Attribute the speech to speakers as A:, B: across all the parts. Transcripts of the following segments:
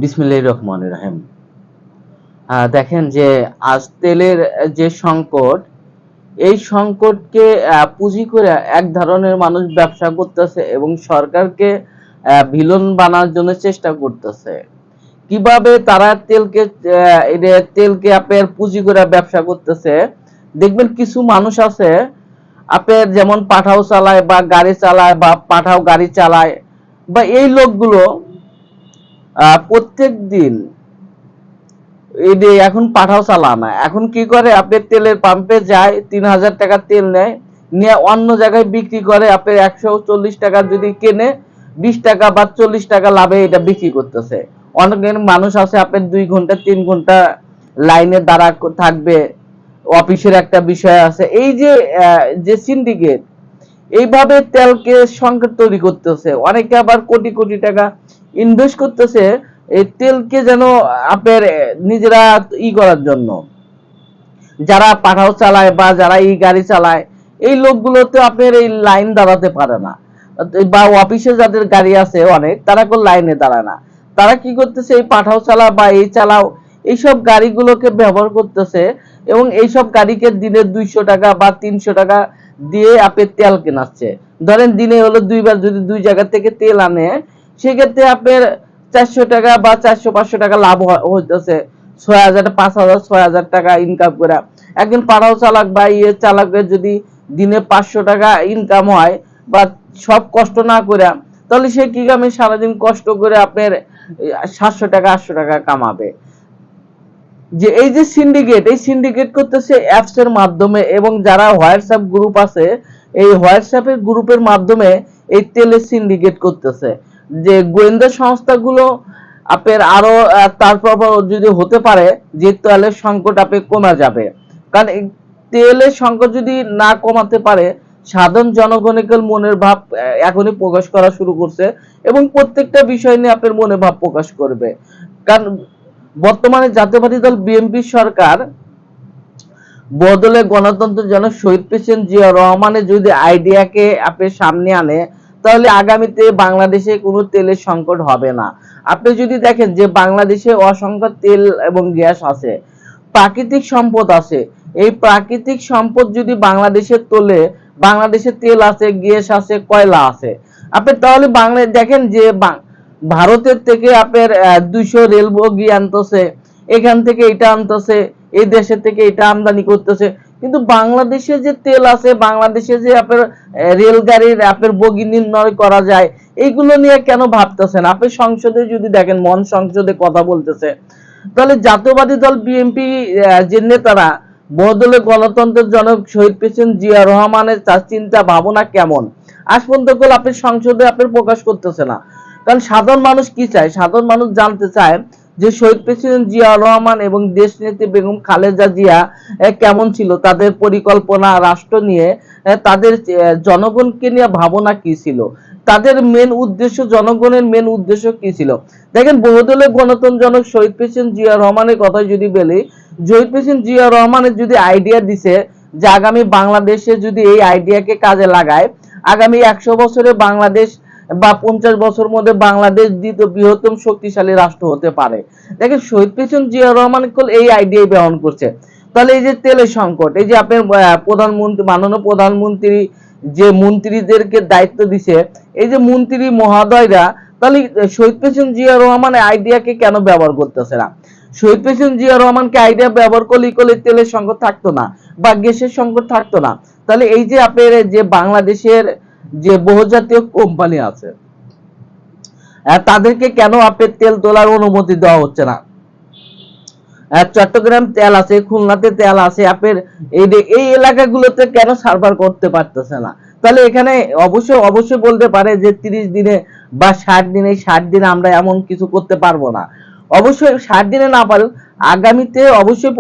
A: বিসমিল্লাহির রহমানির রহিম। দেখেন যে আজ তেলের যে সংকট, এই সংকটকে পুঁজি করে এক ধরনের মানুষ ব্যবসা করতেছে এবং সরকারকে ভিলেন বানানোর জন্য চেষ্টা করতেছে। কিভাবে তারা তেলকে আপনার পুঁজি করে ব্যবসা করতেছে? দেখবেন কিছু মানুষ আছে আপনার যেমন পাঠাও চালায় বা গাড়ি চালায় বা পাঠাও গাড়ি চালায়, বা এই লোকগুলো প্রত্যেক দিন এই যে এখন পাঠাও চালানা, এখন কি করে আপনি তেলের পাম্পে যায় 3000 টাকা তেল নেয়, নিয়ে অন্য জায়গায় বিক্রি করে আপনার 140 টাকা যদি কেনে 20 টাকা বা 40 টাকা লাভে এটা বিক্রি করতেছে। অনেক মানুষ আছে আপনার 2 ঘন্টা 3 ঘন্টা লাইনে দাঁড়া থাকবে, অফিসের একটা বিষয় আছে। এই যে যে সিন্ডিকেট এইভাবে তেলকে সংকট তৈরি করতেছে, অনেকে আবার কোটি কোটি টাকা ইনভেস্ট করতেছে এই তেলকে যেন আপনার নিজেরা করার জন্য। যারা পাঠাও চালায় বা যারা গাড়ি চালায়, এই লোকগুলো তো আপনার এই লাইন দাঁড়াতে পারে না, বা অফিসে যাদের গাড়ি আছে অনেক, তারা কোন লাইনে দাঁড়ায় না। তারা কি করতেছে, এই পাঠাও চালা বা এই চালাও এইসব গাড়িগুলোকে ব্যবহার করতেছে এবং এইসব গাড়িকে দিনে 200 টাকা বা 300 টাকা দিয়ে আপনি তেল কেনাচ্ছে। ধরেন দিনে হলো দুইবার যদি দুই জায়গা থেকে তেল আনে, সেক্ষেত্রে আপনার 400 টাকা বা 400-500 টাকা লাভ হইতেছে। 6000 5000 6000 টাকা ইনকাম করে একজন পাঠাও চালক বা চালকের যদি দিনে 500 টাকা ইনকাম হয় বা সব কষ্ট না করে, তাহলে সে কি কামে সারাদিন কষ্ট করে আপনার 700 টাকা 800 টাকা কামাবে। যে এই যে সিন্ডিকেট, এই সিন্ডিকেট করতেছে অ্যাপস এর মাধ্যমে, এবং যারা হোয়াটসঅ্যাপ গ্রুপ আছে এই হোয়াটসঅ্যাপের গ্রুপের মাধ্যমে এই তেলের সিন্ডিকেট করতেছে। যে গোয়েন্দা সংস্থাগুলো আপনার আরো তারপর যদি হতে পারে যে তেলের সংকট আপনি কমে যাবে, কারণ তেলের সংকট যদি না কমাতে পারে, সাধারণ জনগণের মনের ভাব এখনই প্রকাশ করা শুরু করছে এবং প্রত্যেকটা বিষয় নিয়ে আপনার মনে ভাব প্রকাশ করবে। কারণ বর্তমানে জাতীয়বাদী দল বিএনপি সরকার বদলে গণতন্ত্রের জনক শহীদ প্রেসিডেন্ট জিয়া রহমানের যদি আইডিয়াকে আপনি সামনে আনে, তাহলে আগামীতে বাংলাদেশে কোনো তেলের সংকট হবে না। আপনি যদি দেখেন যে বাংলাদেশে অসংখ্য তেল এবং গ্যাস আছে, প্রাকৃতিক সম্পদ আছে। এই প্রাকৃতিক সম্পদ যদি বাংলাদেশে তোলে, বাংলাদেশে তেল আছে, গ্যাস আছে, কয়লা আছে, আপনি তাহলে বাংলাদেশ দেখেন যে ভারতের থেকে আপনার 200 রেল বগি আনতেছে, এখান থেকে এটা আনতেছে, এই দেশের থেকে এটা আমদানি করতেছে, কিন্তু বাংলাদেশে যে তেল আছে, বাংলাদেশে যে আপনার রেলগাড়ির আপনার বগি নির্ণয় করা যায়, এইগুলো নিয়ে কেন ভাবতেছেন? আপনি সংসদে যদি দেখেন, মন সংসদে কথা বলতেছে, তাহলে জাতীয়বাদী দল বিএনপি যে নেতারা বদলে গণতন্ত্রের জনক শহীদ প্রেসিডেন্ট জিয়া রহমানের তার চিন্তা ভাবনা কেমন, আজ পর্যন্ত আপনি সংসদে আপনি প্রকাশ করতেছে না। কারণ সাধারণ মানুষ কি চায়? সাধারণ মানুষ জানতে চায় যে শহীদ প্রেসিডেন্ট জিয়া রহমান এবং দেশ নেত্রী বেগম খালেদা জিয়া কেমন ছিল, তাদের পরিকল্পনা রাষ্ট্র নিয়ে, তাদের জনগণকে নিয়ে ভাবনা কি ছিল, তাদের মেন উদ্দেশ্য, জনগণের মেন উদ্দেশ্য কি ছিল। দেখেন বহুদলীয় গণতন্ত্র জনক শহীদ প্রেসিডেন্ট জিয়া রহমানের কথা যদি বলি, শহীদ প্রেসিডেন্ট জিয়া রহমানের যদি আইডিয়া দিছে যে আগামী বাংলাদেশে যদি এই আইডিয়াকে কাজে লাগায়, আগামী 100 বছরে বাংলাদেশ বা 50 বছর মধ্যে বাংলাদেশ দ্বিতীয় বৃহত্তম শক্তিশালী রাষ্ট্র হতে পারে। দেখেন শহীদ প্রেসিডেন্ট জিয়া রহমান এই আইডিয়াই ব্যবহার করছে। তাহলে এই যে তেলের সংকট, এই যে আপনার প্রধানমন্ত্রী, মাননীয় প্রধানমন্ত্রী যে মন্ত্রীদেরকে দায়িত্ব দিছে, এই যে মন্ত্রী মহোদয়রা, তাহলে শহীদ প্রেসিডেন্ট জিয়া রহমানের আইডিয়াকে কেন ব্যবহার করতেছে না? শহীদ প্রেসিডেন্ট জিয়া রহমানকে আইডিয়া ব্যবহার করলে তেলের সংকট থাকতো না বা গ্যাসের সংকট থাকতো না। তাহলে এই যে আপনার যে বাংলাদেশের যে বহুজাতীয় কোম্পানি আছে, তাদেরকে কেন আপনার তেল তোলার অনুমতি দেওয়া হচ্ছে না? চট্টগ্রাম তেল আছে, খুলনাতে তেল আছে, আপনার এই এলাকাগুলোতে কেন সার্ভার করতে পারতেছে না? তাহলে এখানে অবশ্যই বলতে পারে যে 30 দিনে বা 60 দিনে, 60 দিনে আমরা এমন কিছু করতে পারবো না। অবশ্যই 60 দিনে না পারুক, আগামীতে অবশ্যই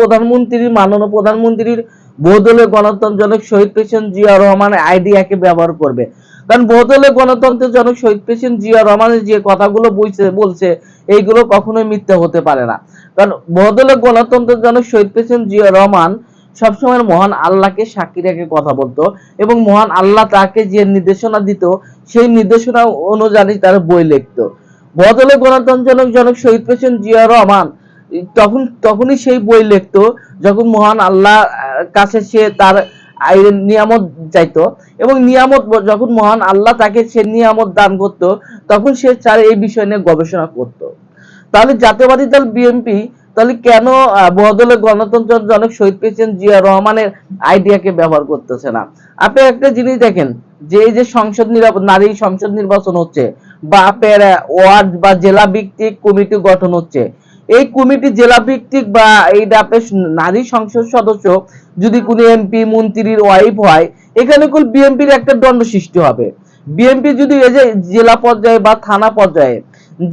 A: মাননীয় প্রধানমন্ত্রীর বহুদলীয় গণতন্ত্র জনক শহীদ প্রেসিডেন্ট জিয়া রহমানের আইডিয়াকে ব্যবহার করবে। কারণ বহুদলীয় গণতন্ত্রের জনক শহীদ প্রেসিডেন্ট জিয়া রহমানের যে কথাগুলো বলছে এইগুলো কখনোই মিথ্যা হতে পারে না। কারণ বহুদলীয় গণতন্ত্রের জনক শহীদ প্রেসিডেন্ট জিয়া রহমান সবসময় মহান আল্লাহকে সাক্ষী রেখে কথা বলতো, এবং মহান আল্লাহ তাকে যে নির্দেশনা দিত সেই নির্দেশনা অনুযায়ী তার বই লিখতো। বদলে গণতন্ত্র জনক শহীদ প্রেসিডেন্ট জিয়া রহমান তখনই সেই বই লিখতো যখন মহান আল্লাহ কাছে সে তার নিয়ামত চাইতো, এবং নিয়ামত যখন মহান আল্লাহ তাকে সে নিয়ামত দান করতো তখন সে চার এই বিষয় নিয়ে গবেষণা করত। তাহলে জাতীয়বাদী দল বিএনপি তাহলে কেন বদলে গণতন্ত্র জনক শহীদ প্রেসিডেন্ট জিয়া রহমানের আইডিয়াকে ব্যবহার করতেছে না? আপনি একটা জিনিস দেখেন যে এই যে নারী সংসদ নির্বাচন হচ্ছে বা আপনার ওয়ার্ড বা জেলা ভিত্তিক কমিটি গঠন হচ্ছে, এই কমিটি জেলা ভিত্তিক বা এই নারী সংসদ সদস্য যদি কোনো এমপি মন্ত্রীর ওয়াইফ হয়, এখানে কোন বিএনপির একটা দ্বন্দ্ব সৃষ্টি হবে। বিএনপি যদি এই যে জেলা পর্যায়ে বা থানা পর্যায়ে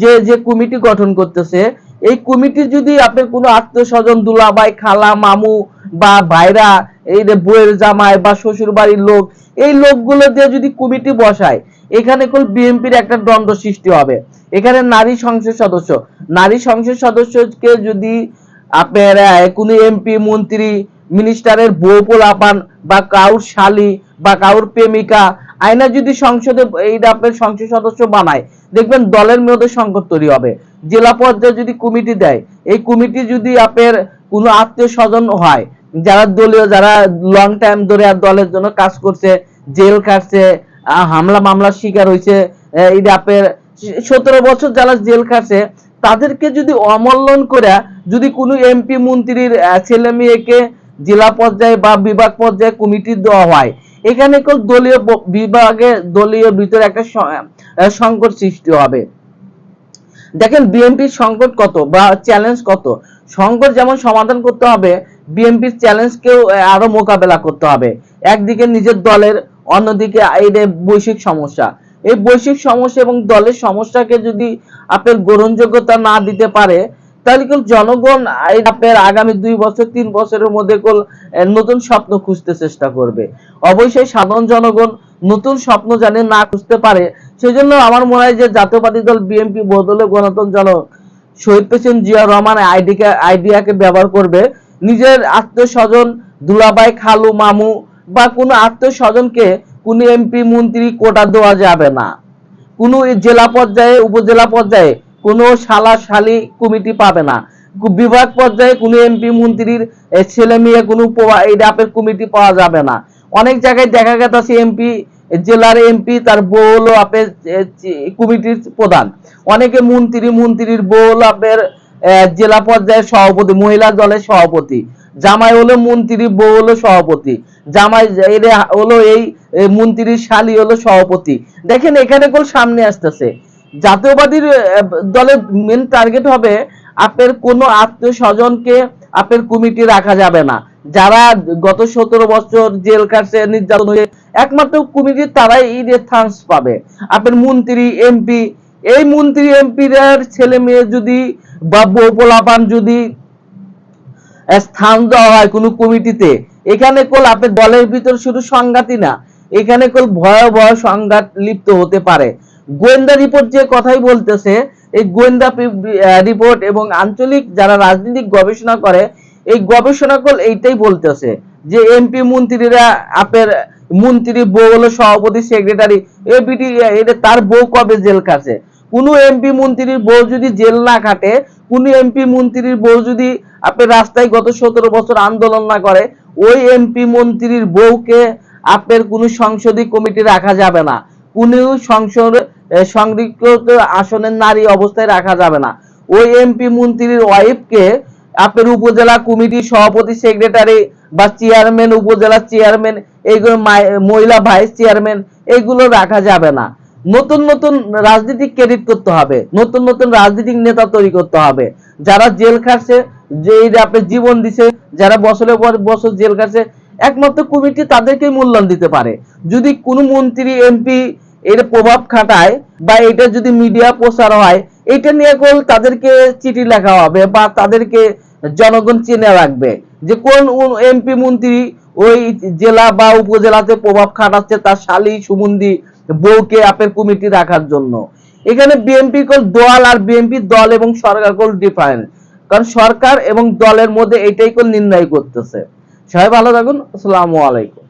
A: যে যে কমিটি গঠন করতেছে, এই কমিটি যদি আপনার কোনো আত্মীয় স্বজন দুলাভাই খালা মামু বা ভাইরা এই যে বউয়ের জামাই বা শ্বশুর বাড়ির লোক, এই লোকগুলো দিয়ে যদি কমিটি বসায়, এখানে কোন বিএনপির একটা দ্বন্দ্ব সৃষ্টি হবে। এখানে নারী সংসদ সদস্যকে যদি আপনার কোনো এমপি মন্ত্রী মিনিস্টারের বউ পোলাপান বা কাউর শালী বা কাউর প্রেমিকা আয়না যদি সংসদে এইটা আপনার সংসদ সদস্য বানায়, দেখবেন দলের মধ্যে সংকট তৈরি হবে। জেলা পর্যায়ে যদি কমিটি দেয়, এই কমিটি যদি আপনার কোনো আত্মীয় স্বজন হয় যারা দলীয়, যারা লং টাইম ধরে দলের জন্য কাজ করছে, জেল কাটছে, হামলা মামলার শিকার হয়েছে, এই আপনার 17 বছর যারা জেল কাটছে, তাদেরকে যদি অমূল্যায়ন করে যদি কোনো এমপি মন্ত্রীর ছেলে মেয়েকে জেলা পর্যায়ে বা বিভাগ পর্যায়ে কমিটি দেওয়া হয়, এখানে দলীয় বিভাগে দলীয় ভিতরে একটা সংকট সৃষ্টি হবে। দেখেন বিএনপির সংকট কত বা চ্যালেঞ্জ কত। সংকট যেমন সমাধান করতে হবে, বিএনপির চ্যালেঞ্জকেও আরো মোকাবেলা করতে হবে। একদিকে নিজের দলের, অন্যদিকে এই বৈশ্বিক সমস্যা। এই বৈশ্বিক সমস্যা এবং দলের সমস্যাকে যদি আপনার গ্রহণযোগ্যতা না দিতে পারে, তাহলে জনগণ আপনার আগামী 2 বছর 3 বছরের মধ্যে নতুন স্বপ্ন খুঁজতে চেষ্টা করবে। অবশ্যই সাধারণ জনগণ নতুন স্বপ্ন জানে না খুঁজতে পারে, সেজন্য আমার মনে হয় যে জাতীয়বাদী দল বিএনপি বদলে গণতন্ত্র জনক শহীদ প্রেসিডেন্ট জিয়া রহমান আইডিয়াকে ব্যবহার করবে। নিজের আত্মীয় স্বজন দুলাভাই খালু মামু বা কোনো আত্মীয় স্বজনকে কোনো এমপি মন্ত্রী কোটা দেওয়া যাবে না। কোনো জেলা পর্যায়ে উপজেলা পর্যায়ে কোনো শালা শালী কমিটি পাবে না। বিভাগ পর্যায়ে কোনো এমপি মন্ত্রীর ছেলে মেয়ে কোনো কমিটি পাওয়া যাবে না। অনেক জায়গায় দেখা গেছে এমপি, জেলার এমপি তার বউ হলো আপনার কমিটির প্রধান, অনেকে মন্ত্রীর বউ হলো আপনার জেলা পর্যায়ের সভাপতি, মহিলা দলের সভাপতি, জামাই হলো মন্ত্রী বউ হলো সভাপতি, জামাই হলো এই মন্ত্রীর শালী হলো সভাপতি। দেখেন এখানে সামনে আসতেছে জাতীয়বাদী দলের মেন টার্গেট হবে আপনার কোনো আত্মীয় স্বজনকে আপনার কমিটি রাখা যাবে না। যারা গত 17 বছর জেল কাটছে, নির্যাতন হয়ে, একমাত্র কমিটি তারাই চান্স পাবে। আপনার মন্ত্রী এমপি, এই মন্ত্রী এমপির ছেলে মেয়ে যদি বা বউ পোলাপান যদি স্থান দেওয়া হয় কোনো কমিটিতে, এখানে আপনার দলের ভিতর শুধু সংঘাতই না, এখানে ভয়াবহ সংঘাত লিপ্ত হতে পারে। গোয়েন্দা রিপোর্ট যে কথাই বলতেছে, এই গোয়েন্দা রিপোর্ট এবং আঞ্চলিক যারা রাজনৈতিক গবেষণা করে, এই গবেষণা এইটাই বলতেছে যে এমপি মন্ত্রীরা আপনার মন্ত্রী বউ হলো সভাপতি সেক্রেটারি, এটা তার বউ কবে জেল কাটে? কোন এমপি মন্ত্রীর বউ যদি জেল না কাটে, কোন এমপি মন্ত্রীর বউ যদি আপনার রাস্তায় গত 17 বছর আন্দোলন না করে, ওই এমপি মন্ত্রীর বউকে আপনার কোন সংসদীয় কমিটি রাখা যাবে না, কোন সংসদ সংরক্ষিত আসনের নারী অবস্থায় রাখা যাবে না। ওই এমপি মন্ত্রীর ওয়াইফকে আপনার উপজেলা কমিটির সভাপতি সেক্রেটারি বা চেয়ারম্যান, উপজেলা চেয়ারম্যান, এইগুলো মহিলা ভাইস চেয়ারম্যান, এইগুলো রাখা যাবে না। নতুন নতুন রাজনীতিক ক্রেডিট করতে হবে, নতুন নতুন রাজনীতিক নেতা তৈরি করতে হবে। যারা জেল খাটছে, যে আপনার জীবন দিছে, যারা বছরের পর বছর জেল খাটছে, একমাত্র কমিটি তাদেরকে মূল্যায়ন দিতে পারে। যদি কোনো মন্ত্রী এমপি এর প্রভাব খাটায় বা এটা যদি মিডিয়া প্রচার হয়, এটা নিয়ে তাদেরকে চিঠি লেখা হবে বা তাদেরকে জনগণ চিনে রাখবে যে কোন এমপি মন্ত্রী ওই জেলা বা উপজেলাতে প্রভাব খাটাচ্ছে তার শালী সুমন্দি বউকে আপনার কমিটি রাখার জন্য। এখানে বিএনপি দল আর বিএনপি দল এবং সরকার ডিফারেন্ট, কারণ সরকার এবং দলের মধ্যে এটাই নির্ণয় করতেছে। সবাই ভালো থাকুন, আসসালামু আলাইকুম।